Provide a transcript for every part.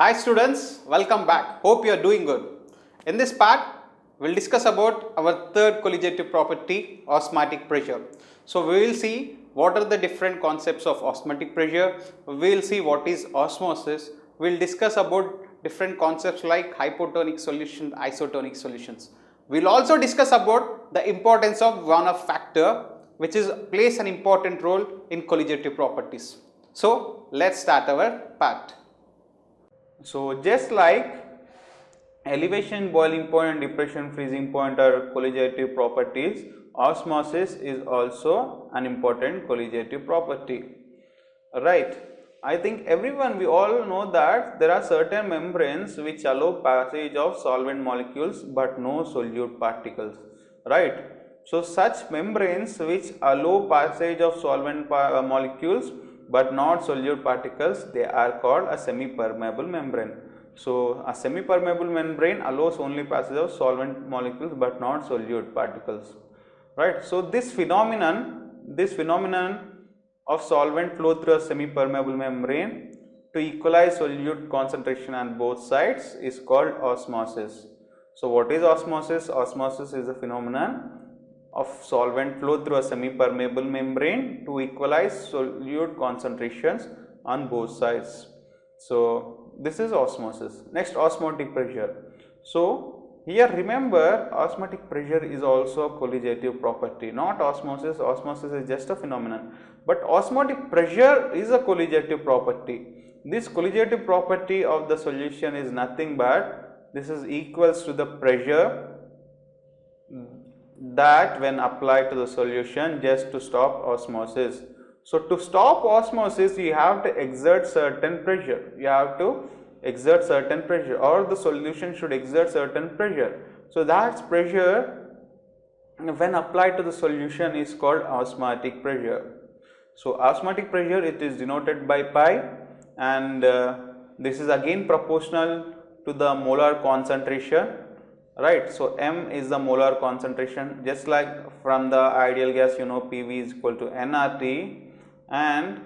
Hi students, welcome back. Hope you are doing good. In this part, we will discuss about our third colligative property, osmotic pressure. So we will see what are the different concepts of osmotic pressure. We will see what is osmosis. We will discuss about different concepts like hypotonic solution, isotonic solutions. We will also discuss about the importance of one of factor which plays an important role in colligative properties. So let's start our part. So just like elevation, boiling point and depression, freezing point are colligative properties, osmosis is also an important colligative property, right? I think we all know that there are certain membranes which allow passage of solvent molecules but no solute particles, right? So such membranes which allow passage of solvent molecules but not solute particles, they are called a semi-permeable membrane. So a semi-permeable membrane allows only passage of solvent molecules but not solute particles, right? So this phenomenon of solvent flow through a semi-permeable membrane to equalize solute concentration on both sides is called osmosis. So what is osmosis? Osmosis is a phenomenon of solvent flow through a semi-permeable membrane to equalize solute concentrations on both sides. So this is osmosis. Next, osmotic pressure. So here remember, osmotic pressure is also a colligative property, not osmosis. Osmosis is just a phenomenon, but osmotic pressure is a colligative property. This colligative property of the solution is nothing but this is equals to the pressure that when applied to the solution just to stop osmosis. So to stop osmosis, you have to exert certain pressure. You have to exert certain pressure, or the solution should exert certain pressure. So that pressure when applied to the solution is called osmotic pressure. So osmotic pressure, it is denoted by pi, and this is again proportional to the molar concentration, right? So m is the molar concentration, just like from the ideal gas, you know, PV is equal to nRT, and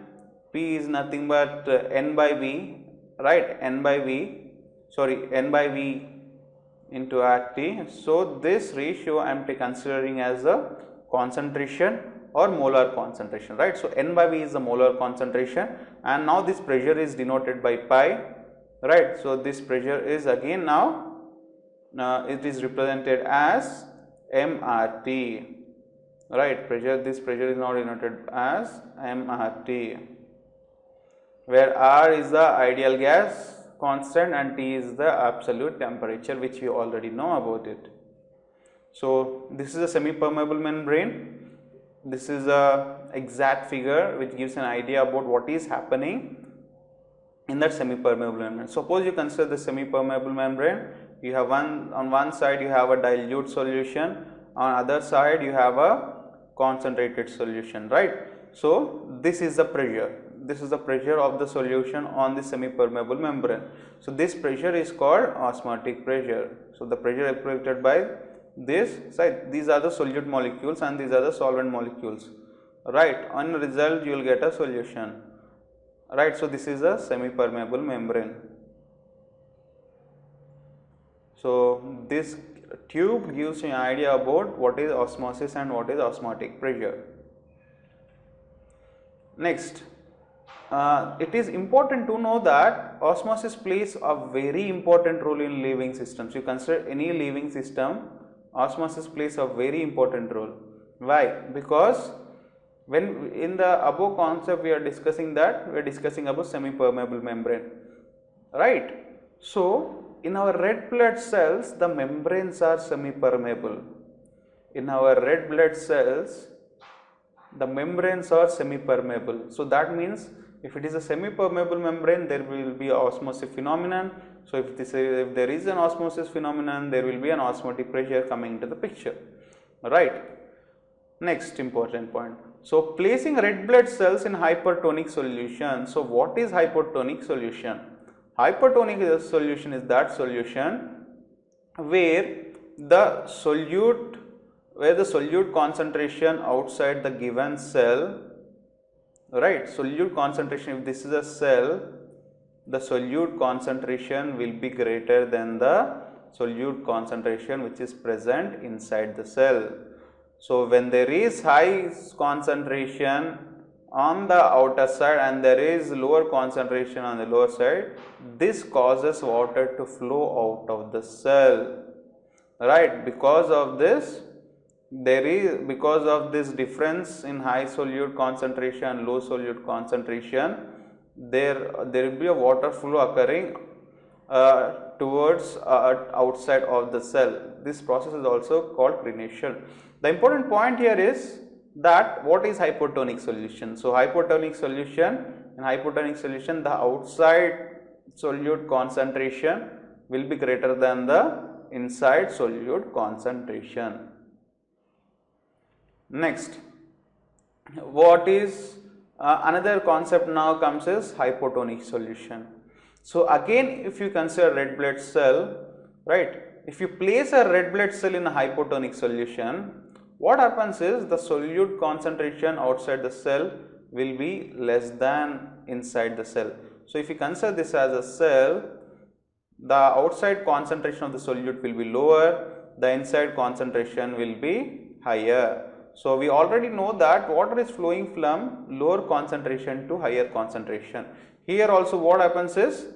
P is nothing but N by V, right? N by V into RT. So this ratio I am considering as a concentration or molar concentration, right? So N by V is the molar concentration, and now this pressure is denoted by pi, right? So this pressure is again now it is represented as mRT, right? This pressure is now denoted as mRT, where R is the ideal gas constant and T is the absolute temperature, which you already know about it. So this is a semi-permeable membrane. This is a exact figure which gives an idea about what is happening in that semi-permeable membrane. Suppose you consider the semi-permeable membrane. You have on one side you have a dilute solution, on other side you have a concentrated solution, right? So this is the pressure. This is the pressure of the solution on the semi-permeable membrane. So this pressure is called osmotic pressure. So the pressure represented by this side, these are the solute molecules and these are the solvent molecules, right? On result you will get a solution, right? So this is a semi-permeable membrane. So this tube gives you an idea about what is osmosis and what is osmotic pressure. Next, it is important to know that osmosis plays a very important role in living systems. You consider any living system, osmosis plays a very important role. Why? Because when in the above concept we are discussing about semi-permeable membrane, right? So in our red blood cells, the membranes are semi-permeable. In our red blood cells, the membranes are semi-permeable. So that means if it is a semi-permeable membrane, there will be an osmosis phenomenon. So if there is an osmosis phenomenon, there will be an osmotic pressure coming into the picture, right? Next important point. So placing red blood cells in hypertonic solution. So what is hypertonic solution? Hypertonic solution is that solution where the solute concentration outside the given cell, right? Solute concentration, if this is a cell, the solute concentration will be greater than the solute concentration which is present inside the cell. So when there is high concentration on the outer side and there is lower concentration on the lower side, this causes water to flow out of the cell, right? Because of this difference in high solute concentration and low solute concentration, there will be a water flow occurring towards outside of the cell. This process is also called crenation. The important point here is that what is hypotonic solution? So hypotonic solution, the outside solute concentration will be greater than the inside solute concentration. Next, what is another concept now comes is hypotonic solution. So again, if you consider red blood cell, right, if you place a red blood cell in a hypotonic solution, what happens is the solute concentration outside the cell will be less than inside the cell. So if you consider this as a cell, the outside concentration of the solute will be lower, the inside concentration will be higher. So we already know that water is flowing from lower concentration to higher concentration. Here also what happens is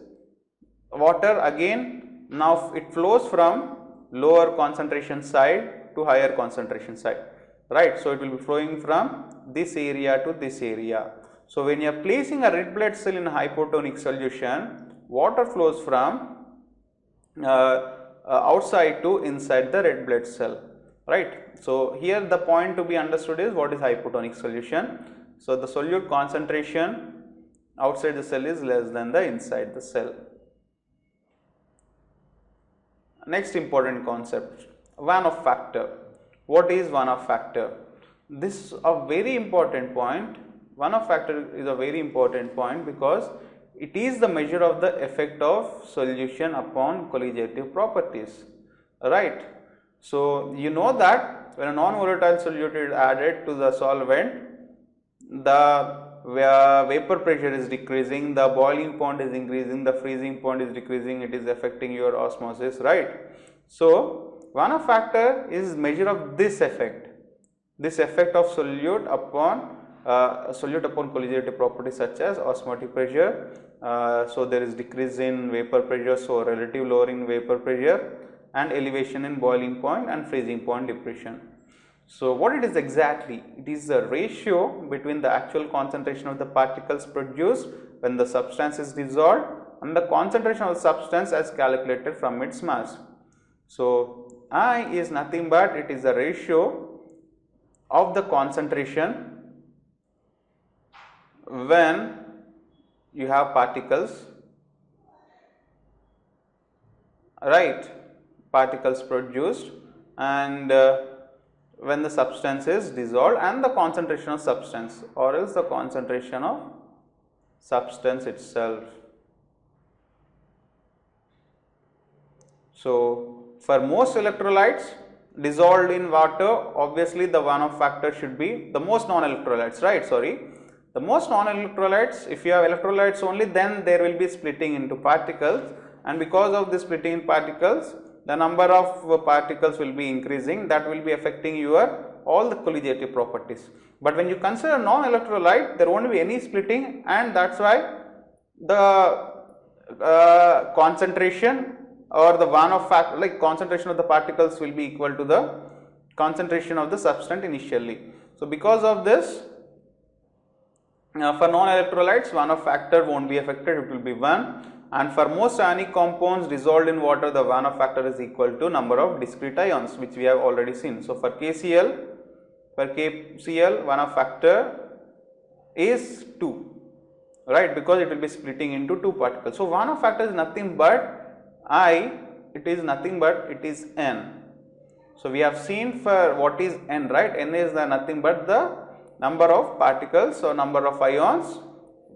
water again now it flows from lower concentration side to higher concentration side, right? So it will be flowing from this area to this area. So when you are placing a red blood cell in a hypotonic solution, water flows from outside to inside the red blood cell, right? So here the point to be understood is what is hypotonic solution. So the solute concentration outside the cell is less than the inside the cell. Next important concept, Van-Off factor. What is Van-Off factor? This is a very important point. Van-Off factor is a very important point because it is the measure of the effect of solution upon colligative properties, right? So you know that when a non-volatile solute is added to the solvent, the vapor pressure is decreasing, the boiling point is increasing, the freezing point is decreasing, it is affecting your osmosis, right? So Van-Off factor is measure of this effect of solute upon colligative properties such as osmotic pressure. So there is decrease in vapor pressure, so relative lowering vapor pressure, and elevation in boiling point and freezing point depression. So what it is exactly? It is the ratio between the actual concentration of the particles produced when the substance is dissolved and the concentration of the substance as calculated from its mass. So I is nothing but it is the ratio of the concentration when you have particles, right, particles produced, and when the substance is dissolved, and the concentration of substance, or else the concentration of substance itself. So for most electrolytes dissolved in water, obviously the Van-Off factor should be the most non-electrolytes, right? The most non-electrolytes, if you have electrolytes only, then there will be splitting into particles, and because of this splitting in particles, the number of particles will be increasing, that will be affecting your all the colligative properties. But when you consider non-electrolyte, there won't be any splitting, and that's why the concentration or the Van-Off factor, like concentration of the particles, will be equal to the concentration of the substance initially. So because of this, for non-electrolytes, Van-Off factor won't be affected, it will be 1. And for most ionic compounds dissolved in water, the Van-Off factor is equal to number of discrete ions, which we have already seen. So for KCl, Van-Off factor is 2, right, because it will be splitting into 2 particles. So Van-Off factor is nothing but it is N. So we have seen for what is N, right? N is nothing but the number of particles or number of ions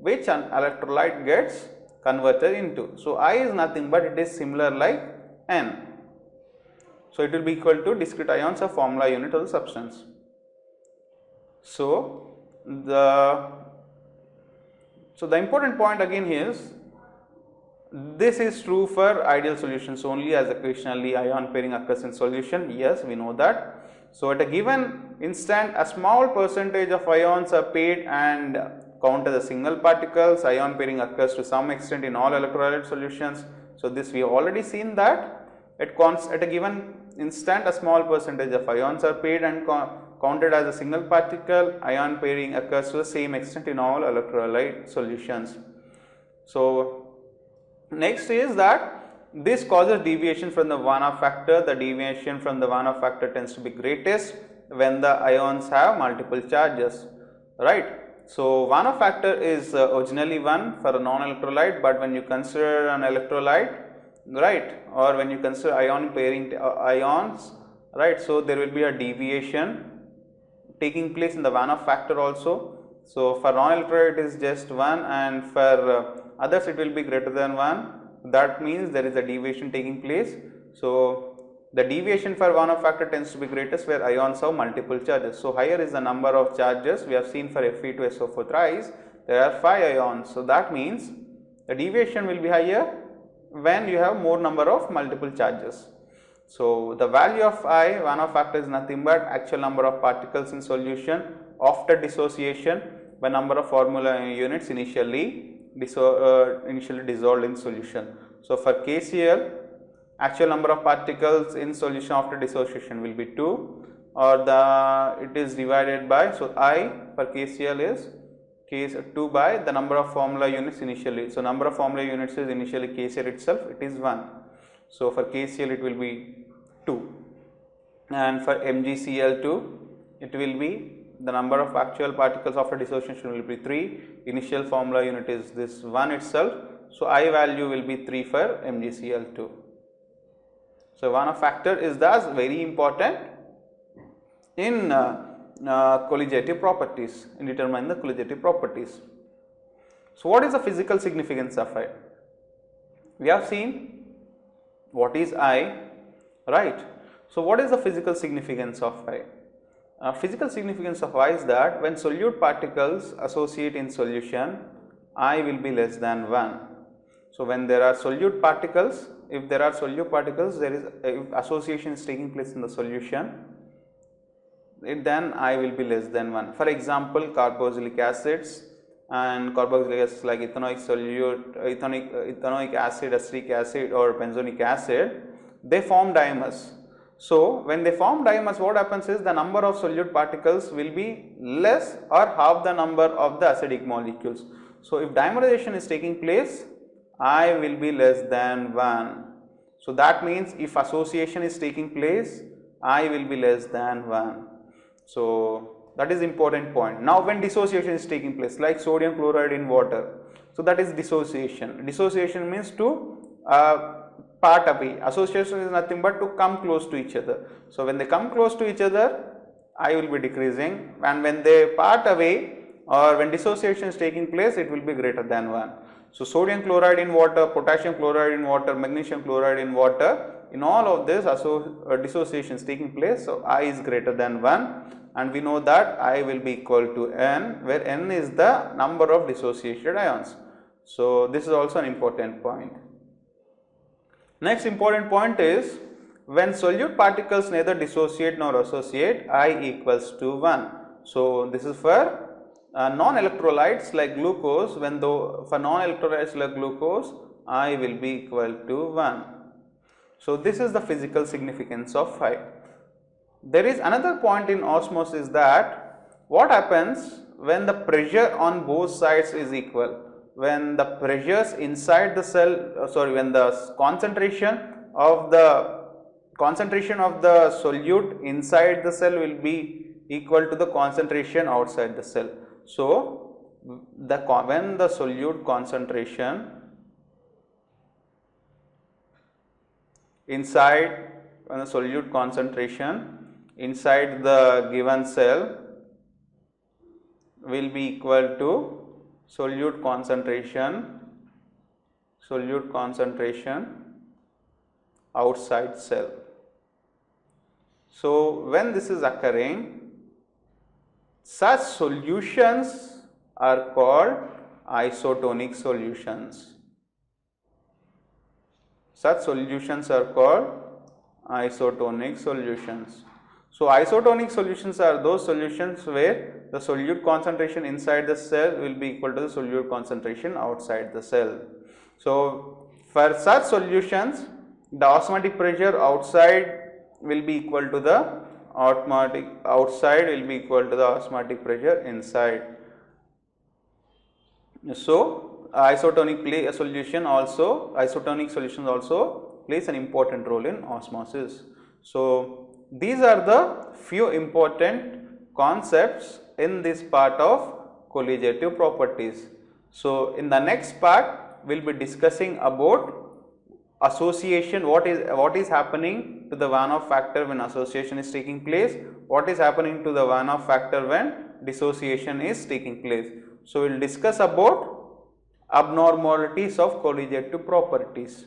which an electrolyte gets converted into. So I is nothing but it is similar like N. So it will be equal to discrete ions of formula unit of the substance. So the important point again is This is true for ideal solutions only, as occasionally ion pairing occurs in solution. Yes, we know that. So, at a given instant, a small percentage of ions are paired and count as a single particles. Ion pairing occurs to some extent in all electrolyte solutions. So, this we have already seen that at a given instant, a small percentage of ions are paired and counted as a single particle. Ion pairing occurs to the same extent in all electrolyte solutions. So, next is that this causes deviation from the Vanna factor. The deviation from the Vanna factor tends to be greatest when the ions have multiple charges, right. So, Vanna factor is originally 1 for a non-electrolyte, but when you consider an electrolyte, right, or when you consider ion pairing ions, right, so there will be a deviation taking place in the Vanna factor also. So, for non-electrolyte it is just 1, and for others it will be greater than 1. That means there is a deviation taking place. So, the deviation for Vanna factor tends to be greatest where ions have multiple charges. So, higher is the number of charges. We have seen for Fe2SO4 thrice there are 5 ions. So, that means the deviation will be higher when you have more number of multiple charges. So, the value of I, Vanna factor, is nothing but actual number of particles in solution after dissociation by number of formula units initially dissolved in solution. So, for KCl, actual number of particles in solution after dissociation will be 2, or it is divided by, so I for KCl is 2 by the number of formula units initially. So, number of formula units is initially KCl itself, it is 1. So, for KCl it will be 2, and for MgCl2 it will be the number of actual particles after dissociation will be 3, initial formula unit is this 1 itself. So, I value will be 3 for MgCl2. So, Vanna factor is thus very important in colligative properties, in determining the colligative properties. So, what is the physical significance of I? We have seen what is I, right. So, what is the physical significance of I? Physical significance of I is that when solute particles associate in solution, I will be less than 1. So, when there are solute particles, if there are solute particles, there is if association is taking place in the solution, then I will be less than 1. For example, carboxylic acids and carboxylic acids like ethanoic solute, ethanoic acid, acetic acid or benzonic acid, they form dimers. So, when they form dimers, what happens is the number of solute particles will be less or half the number of the acidic molecules. So, if dimerization is taking place, I will be less than 1. So, that means if association is taking place, I will be less than 1. So, that is important point. Now, when dissociation is taking place, like sodium chloride in water, so that is dissociation. Dissociation means to part away. Association is nothing but to come close to each other. So, when they come close to each other, I will be decreasing, and when they part away or when dissociation is taking place, it will be greater than 1. So, sodium chloride in water, potassium chloride in water, magnesium chloride in water, in all of this dissociation is taking place. So, I is greater than 1, and we know that I will be equal to N, where N is the number of dissociated ions. So, this is also an important point. Next important point is when solute particles neither dissociate nor associate, I equals to 1. So, this is for non-electrolytes like glucose. For non-electrolytes like glucose, I will be equal to 1. So, this is the physical significance of I. There is another point in osmosis, that what happens when the pressure on both sides is equal. When the pressures inside the cell, when the concentration of the solute inside the cell will be equal to the concentration outside the cell. So, when the solute concentration inside the given cell will be equal to solute concentration outside cell. So, when this is occurring, such solutions are called isotonic solutions. Such solutions are called isotonic solutions. So isotonic solutions are those solutions where the solute concentration inside the cell will be equal to the solute concentration outside the cell. So for such solutions, the osmotic pressure outside will be equal to the osmotic pressure inside. So isotonic solutions also plays an important role in osmosis. So these are the few important concepts in this part of colligative properties. So in the next part we will be discussing about association, what is happening to the Van-Hoff factor when association is taking place, what is happening to the Van-Hoff factor when dissociation is taking place. So we will discuss about abnormalities of colligative properties.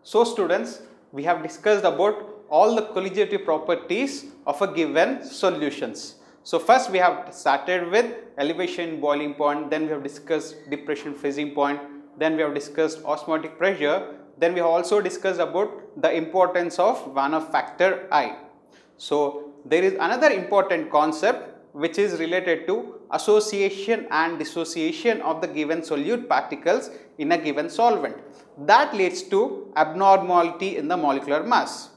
So students, we have discussed about all the colligative properties of a given solutions. So first we have started with elevation boiling point, then we have discussed depression freezing point, then we have discussed osmotic pressure, then we have also discussed about the importance of Van-Hoff factor I. So there is another important concept which is related to association and dissociation of the given solute particles in a given solvent. That leads to abnormality in the molecular mass.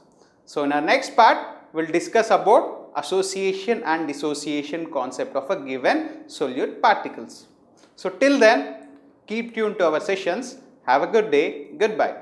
So in our next part, we will discuss about association and dissociation concept of a given solute particles. So till then, keep tuned to our sessions. Have a good day. Goodbye.